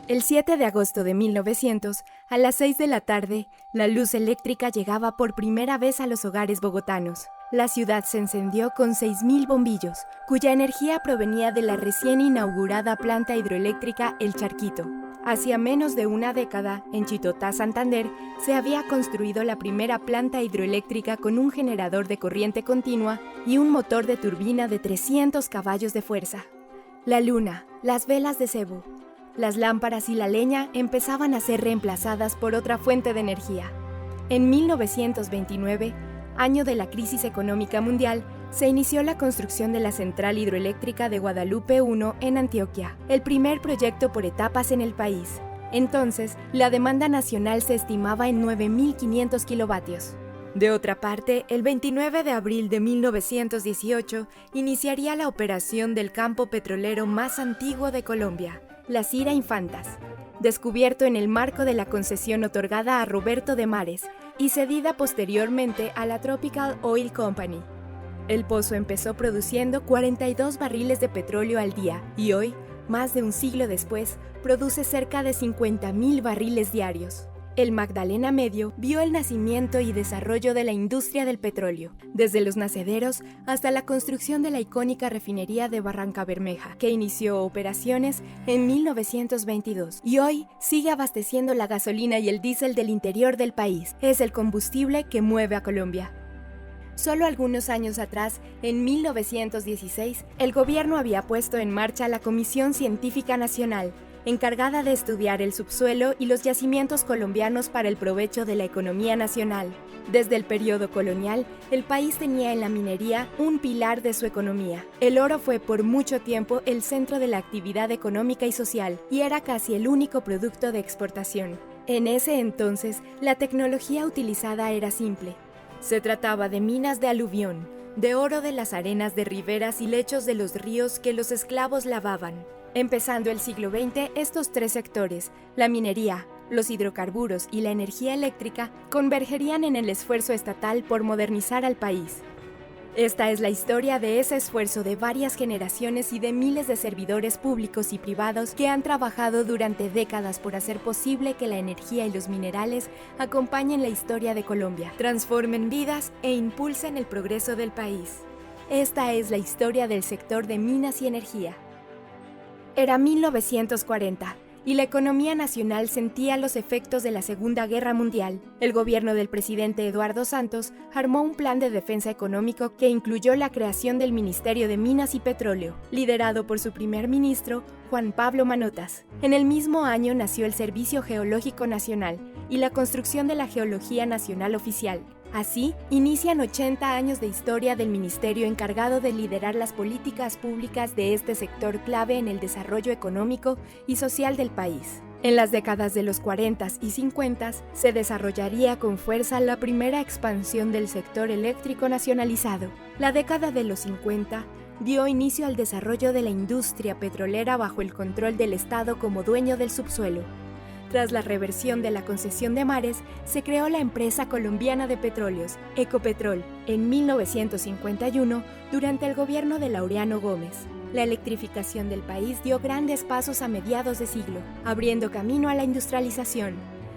El 7 de agosto de 1900, a las 6 de la tarde, la luz eléctrica llegaba por primera vez a los hogares bogotanos. La ciudad se encendió con 6.000 bombillos, cuya energía provenía de la recién inaugurada planta hidroeléctrica El Charquito. Hacía menos de una década, en Chitotá, Santander, se había construido la primera planta hidroeléctrica con un generador de corriente continua y un motor de turbina de 300 caballos de fuerza. La luna, las velas de cebo, las lámparas y la leña empezaban a ser reemplazadas por otra fuente de energía. En 1929, año de la crisis económica mundial, se inició la construcción de la central hidroeléctrica de Guadalupe I en Antioquia, el primer proyecto por etapas en el país. Entonces, la demanda nacional se estimaba en 9.500 kilovatios. De otra parte, el 29 de abril de 1918 iniciaría la operación del campo petrolero más antiguo de Colombia, la Cira Infantas, descubierto en el marco de la concesión otorgada a Roberto de Mares y cedida posteriormente a la Tropical Oil Company. El pozo empezó produciendo 42 barriles de petróleo al día y hoy, más de un siglo después, produce cerca de 50.000 barriles diarios. El Magdalena Medio vio el nacimiento y desarrollo de la industria del petróleo, desde los nacederos hasta la construcción de la icónica refinería de Barrancabermeja, que inició operaciones en 1922 y hoy sigue abasteciendo la gasolina y el diésel del interior del país. Es el combustible que mueve a Colombia. Solo algunos años atrás, en 1916, el gobierno había puesto en marcha la Comisión Científica Nacional, encargada de estudiar el subsuelo y los yacimientos colombianos para el provecho de la economía nacional. Desde el periodo colonial, el país tenía en la minería un pilar de su economía. El oro fue por mucho tiempo el centro de la actividad económica y social, y era casi el único producto de exportación. En ese entonces, la tecnología utilizada era simple. Se trataba de minas de aluvión, de oro de las arenas de riberas y lechos de los ríos que los esclavos lavaban. Empezando el siglo XX, estos tres sectores, la minería, los hidrocarburos y la energía eléctrica, convergerían en el esfuerzo estatal por modernizar al país. Esta es la historia de ese esfuerzo de varias generaciones y de miles de servidores públicos y privados que han trabajado durante décadas por hacer posible que la energía y los minerales acompañen la historia de Colombia, transformen vidas e impulsen el progreso del país. Esta es la historia del sector de minas y energía. Era 1940 y la economía nacional sentía los efectos de la Segunda Guerra Mundial. El gobierno del presidente Eduardo Santos armó un plan de defensa económico que incluyó la creación del Ministerio de Minas y Petróleo, liderado por su primer ministro, Juan Pablo Manotas. En el mismo año nació el Servicio Geológico Nacional y la construcción de la Geología Nacional Oficial. Así, inician 80 años de historia del ministerio encargado de liderar las políticas públicas de este sector clave en el desarrollo económico y social del país. En las décadas de los 40 y 50 se desarrollaría con fuerza la primera expansión del sector eléctrico nacionalizado. La década de los 50 dio inicio al desarrollo de la industria petrolera bajo el control del Estado como dueño del subsuelo. Tras la reversión de la concesión de Mares, se creó la empresa colombiana de petróleos, Ecopetrol, en 1951 durante el gobierno de Laureano Gómez. La electrificación del país dio grandes pasos a mediados de siglo, abriendo camino a la industrialización.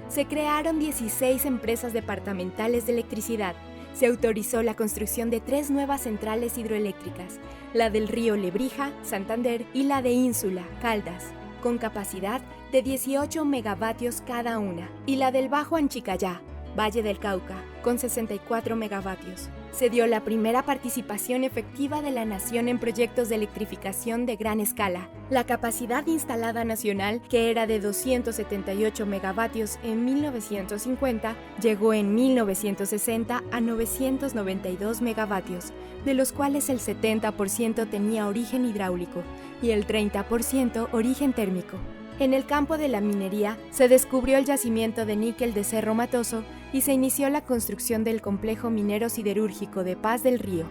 Se crearon 16 empresas departamentales de electricidad. Se autorizó la construcción de 3 nuevas centrales hidroeléctricas, la del río Lebrija, Santander, y la de Ínsula, Caldas, con capacidad de 18 megavatios cada una, y la del Bajo Anchicayá, Valle del Cauca, con 64 megavatios. Se dio la primera participación efectiva de la nación en proyectos de electrificación de gran escala. La capacidad instalada nacional, que era de 278 megavatios en 1950, llegó en 1960 a 992 megavatios, de los cuales el 70% tenía origen hidráulico y el 30% origen térmico. En el campo de la minería, se descubrió el yacimiento de níquel de Cerro Matoso y se inició la construcción del complejo minero siderúrgico de Paz del Río,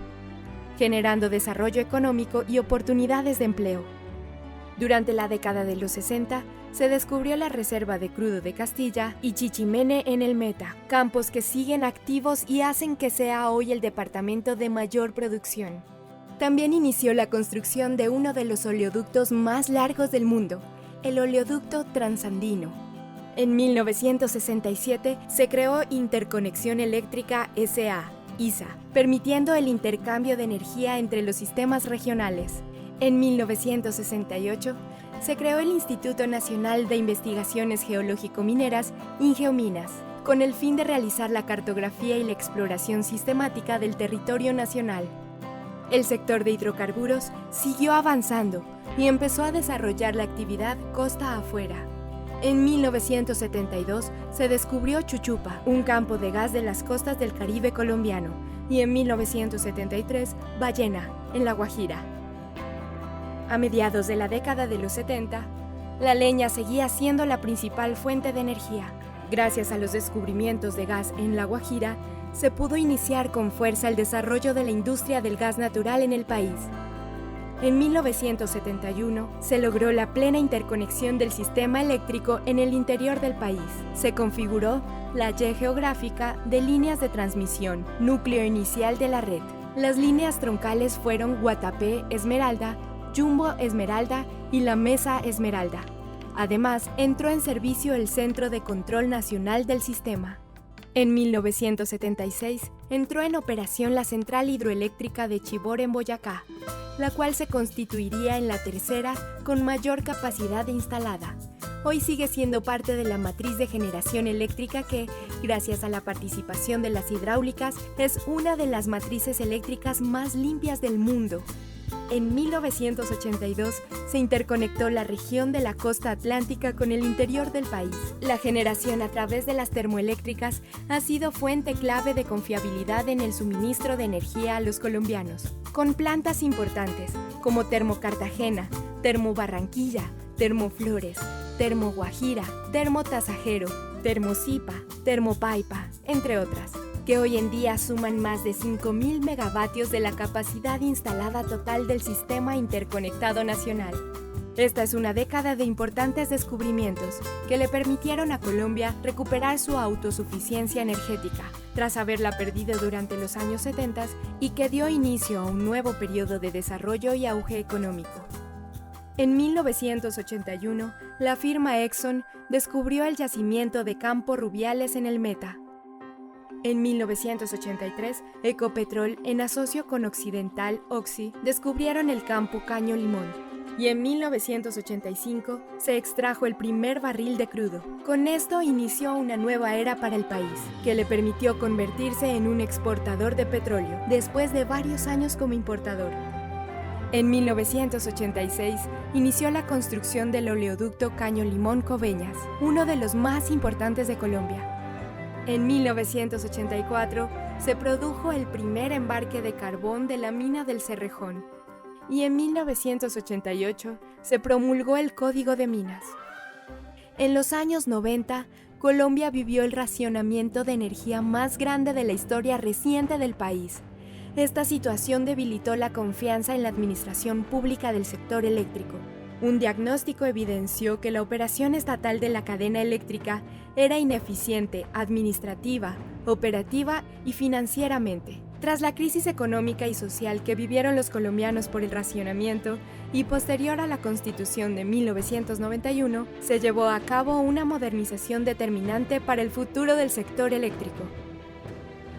generando desarrollo económico y oportunidades de empleo. Durante la década de los 60, se descubrió la reserva de crudo de Castilla y Chichimene en el Meta, campos que siguen activos y hacen que sea hoy el departamento de mayor producción. También inició la construcción de uno de los oleoductos más largos del mundo, el oleoducto transandino. En 1967 se creó Interconexión Eléctrica S.A., ISA, permitiendo el intercambio de energía entre los sistemas regionales. En 1968 se creó el Instituto Nacional de Investigaciones Geológico-Mineras, INGEOMINAS, con el fin de realizar la cartografía y la exploración sistemática del territorio nacional. El sector de hidrocarburos siguió avanzando y empezó a desarrollar la actividad costa afuera. En 1972 se descubrió Chuchupa, un campo de gas de las costas del Caribe colombiano, y en 1973 Ballena, en La Guajira. A mediados de la década de los 70, la leña seguía siendo la principal fuente de energía. Gracias a los descubrimientos de gas en La Guajira, se pudo iniciar con fuerza el desarrollo de la industria del gas natural en el país. En 1971 se logró la plena interconexión del sistema eléctrico en el interior del país. Se configuró la Y geográfica de líneas de transmisión, núcleo inicial de la red. Las líneas troncales fueron Guatapé Esmeralda, Jumbo Esmeralda y La Mesa Esmeralda. Además, entró en servicio el Centro de Control Nacional del Sistema. En 1976 entró en operación la central hidroeléctrica de Chivor en Boyacá, la cual se constituiría en la tercera con mayor capacidad instalada. Hoy sigue siendo parte de la matriz de generación eléctrica que, gracias a la participación de las hidráulicas, es una de las matrices eléctricas más limpias del mundo. En 1982 se interconectó la región de la costa atlántica con el interior del país. La generación a través de las termoeléctricas ha sido fuente clave de confiabilidad en el suministro de energía a los colombianos, con plantas importantes como Termo Cartagena, Termo Barranquilla, Termo Flores, Termo Guajira, Termo Tasajero, Termo Zipa, Termo Paipa, entre otras, que hoy en día suman más de 5.000 megavatios de la capacidad instalada total del Sistema Interconectado Nacional. Esta es una década de importantes descubrimientos que le permitieron a Colombia recuperar su autosuficiencia energética, tras haberla perdido durante los años 70 y que dio inicio a un nuevo periodo de desarrollo y auge económico. En 1981, la firma Exxon descubrió el yacimiento de Campo Rubiales en el Meta. En 1983, Ecopetrol, en asocio con Occidental Oxy, descubrieron el campo Caño Limón. Y en 1985 se extrajo el primer barril de crudo. Con esto inició una nueva era para el país, que le permitió convertirse en un exportador de petróleo, después de varios años como importador. En 1986 inició la construcción del oleoducto Caño Limón-Coveñas, uno de los más importantes de Colombia. En 1984 se produjo el primer embarque de carbón de la mina del Cerrejón y en 1988 se promulgó el Código de Minas. En los años 90, Colombia vivió el racionamiento de energía más grande de la historia reciente del país. Esta situación debilitó la confianza en la administración pública del sector eléctrico. Un diagnóstico evidenció que la operación estatal de la cadena eléctrica era ineficiente administrativa, operativa y financieramente. Tras la crisis económica y social que vivieron los colombianos por el racionamiento y posterior a la Constitución de 1991, se llevó a cabo una modernización determinante para el futuro del sector eléctrico,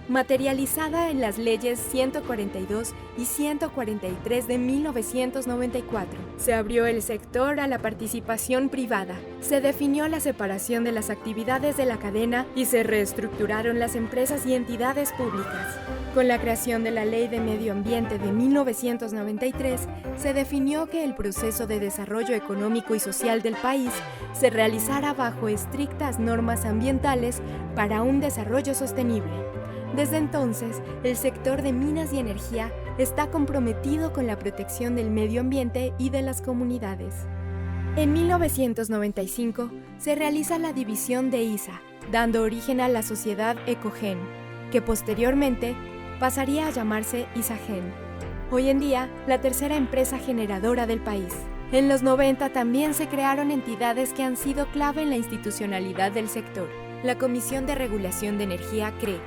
materializada en las leyes 142 y 143 de 1994. Se abrió el sector a la participación privada, se definió la separación de las actividades de la cadena y se reestructuraron las empresas y entidades públicas. Con la creación de la Ley de Medio Ambiente de 1993, se definió que el proceso de desarrollo económico y social del país se realizara bajo estrictas normas ambientales para un desarrollo sostenible. Desde entonces, el sector de minas y energía está comprometido con la protección del medio ambiente y de las comunidades. En 1995 se realiza la división de ISA, dando origen a la sociedad Ecogen, que posteriormente pasaría a llamarse ISAGEN. Hoy en día, la tercera empresa generadora del país. En los 90 también se crearon entidades que han sido clave en la institucionalidad del sector. La Comisión de Regulación de Energía CRE,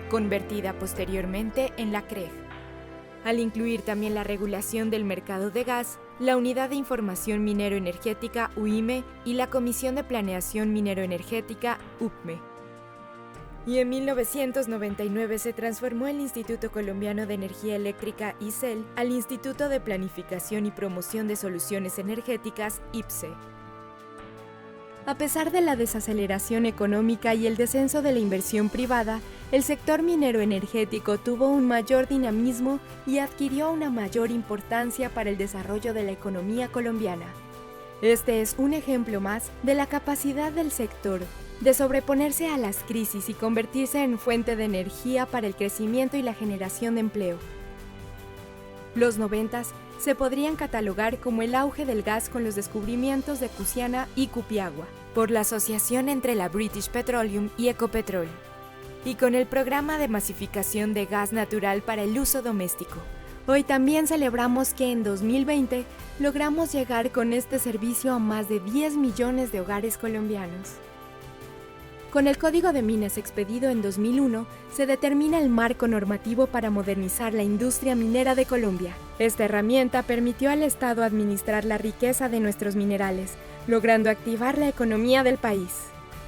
convertida posteriormente en la CREG. Al incluir también la regulación del mercado de gas, la Unidad de Información Minero-Energética UIME y la Comisión de Planeación Minero-Energética UPME. Y en 1999 se transformó el Instituto Colombiano de Energía Eléctrica ICEL al Instituto de Planificación y Promoción de Soluciones Energéticas IPSE. A pesar de la desaceleración económica y el descenso de la inversión privada, el sector minero energético tuvo un mayor dinamismo y adquirió una mayor importancia para el desarrollo de la economía colombiana. Este es un ejemplo más de la capacidad del sector de sobreponerse a las crisis y convertirse en fuente de energía para el crecimiento y la generación de empleo. Los 90s se podrían catalogar como el auge del gas con los descubrimientos de Cusiana y Cupiagua, por la asociación entre la British Petroleum y Ecopetrol, y con el programa de masificación de gas natural para el uso doméstico. Hoy también celebramos que en 2020 logramos llegar con este servicio a más de 10 millones de hogares colombianos. Con el Código de Minas expedido en 2001, se determina el marco normativo para modernizar la industria minera de Colombia. Esta herramienta permitió al Estado administrar la riqueza de nuestros minerales, logrando activar la economía del país.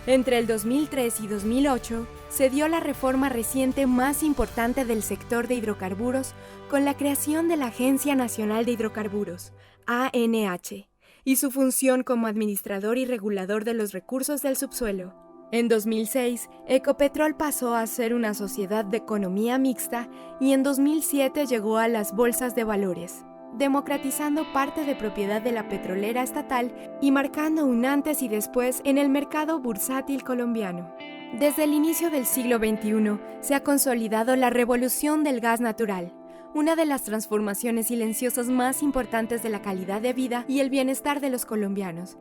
Entre el 2003 y 2008, se dio la reforma reciente más importante del sector de hidrocarburos con la creación de la Agencia Nacional de Hidrocarburos, ANH, y su función como administrador y regulador de los recursos del subsuelo. En 2006, Ecopetrol pasó a ser una sociedad de economía mixta y en 2007 llegó a las bolsas de valores, democratizando parte de propiedad de la petrolera estatal y marcando un antes y después en el mercado bursátil colombiano. Desde el inicio del siglo XXI se ha consolidado la revolución del gas natural, una de las transformaciones silenciosas más importantes de la calidad de vida y el bienestar de los colombianos.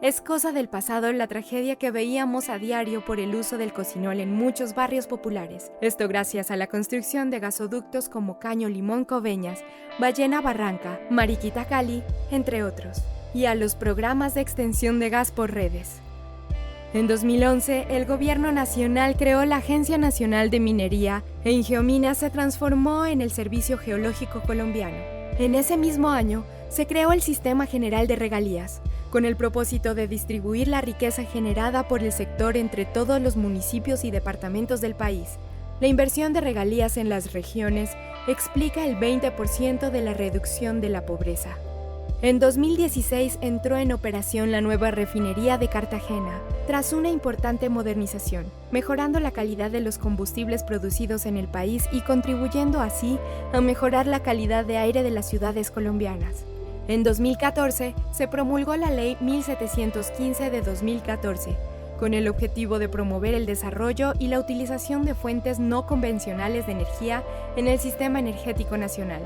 Es cosa del pasado la tragedia que veíamos a diario por el uso del cocinol en muchos barrios populares. Esto gracias a la construcción de gasoductos como Caño Limón Coveñas, Ballena Barranca, Mariquita Cali, entre otros, y a los programas de extensión de gas por redes. En 2011, el Gobierno Nacional creó la Agencia Nacional de Minería e Ingeominas se transformó en el Servicio Geológico Colombiano. En ese mismo año, se creó el Sistema General de Regalías, con el propósito de distribuir la riqueza generada por el sector entre todos los municipios y departamentos del país. La inversión de regalías en las regiones explica el 20% de la reducción de la pobreza. En 2016 entró en operación la nueva refinería de Cartagena, tras una importante modernización, mejorando la calidad de los combustibles producidos en el país y contribuyendo así a mejorar la calidad de aire de las ciudades colombianas. En 2014 se promulgó la Ley 1715 de 2014, con el objetivo de promover el desarrollo y la utilización de fuentes no convencionales de energía en el sistema energético nacional.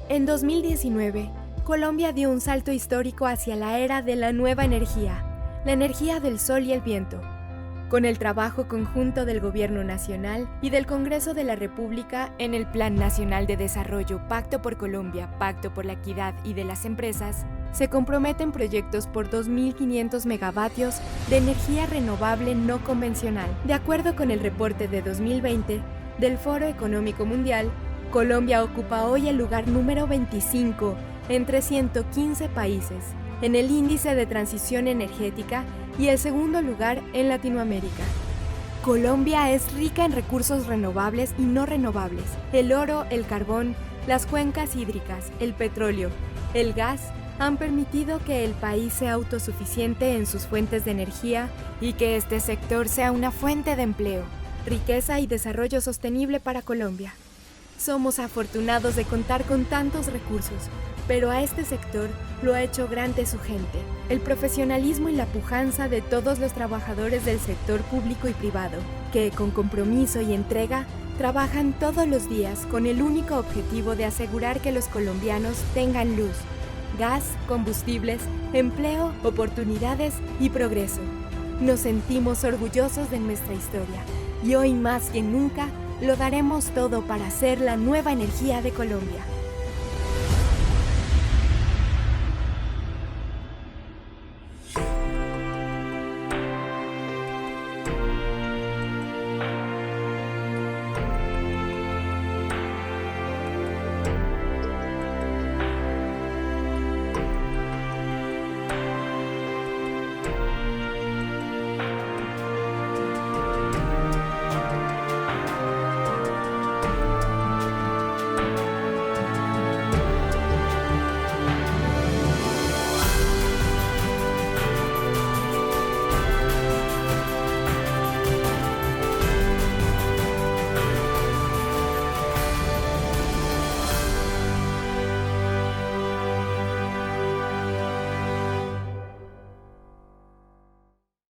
En 2019, Colombia dio un salto histórico hacia la era de la nueva energía, la energía del sol y el viento. Con el trabajo conjunto del Gobierno Nacional y del Congreso de la República en el Plan Nacional de Desarrollo Pacto por Colombia, Pacto por la Equidad y de las Empresas, se comprometen proyectos por 2.500 megavatios de energía renovable no convencional. De acuerdo con el reporte de 2020 del Foro Económico Mundial, Colombia ocupa hoy el lugar número 25 entre 115 países en el índice de transición energética y el segundo lugar en Latinoamérica. Colombia es rica en recursos renovables y no renovables. El oro, el carbón, las cuencas hídricas, el petróleo, el gas han permitido que el país sea autosuficiente en sus fuentes de energía y que este sector sea una fuente de empleo, riqueza y desarrollo sostenible para Colombia. Somos afortunados de contar con tantos recursos, pero a este sector lo ha hecho grande su gente, el profesionalismo y la pujanza de todos los trabajadores del sector público y privado, que con compromiso y entrega trabajan todos los días con el único objetivo de asegurar que los colombianos tengan luz, gas, combustibles, empleo, oportunidades y progreso. Nos sentimos orgullosos de nuestra historia y hoy más que nunca lo daremos todo para ser la nueva energía de Colombia.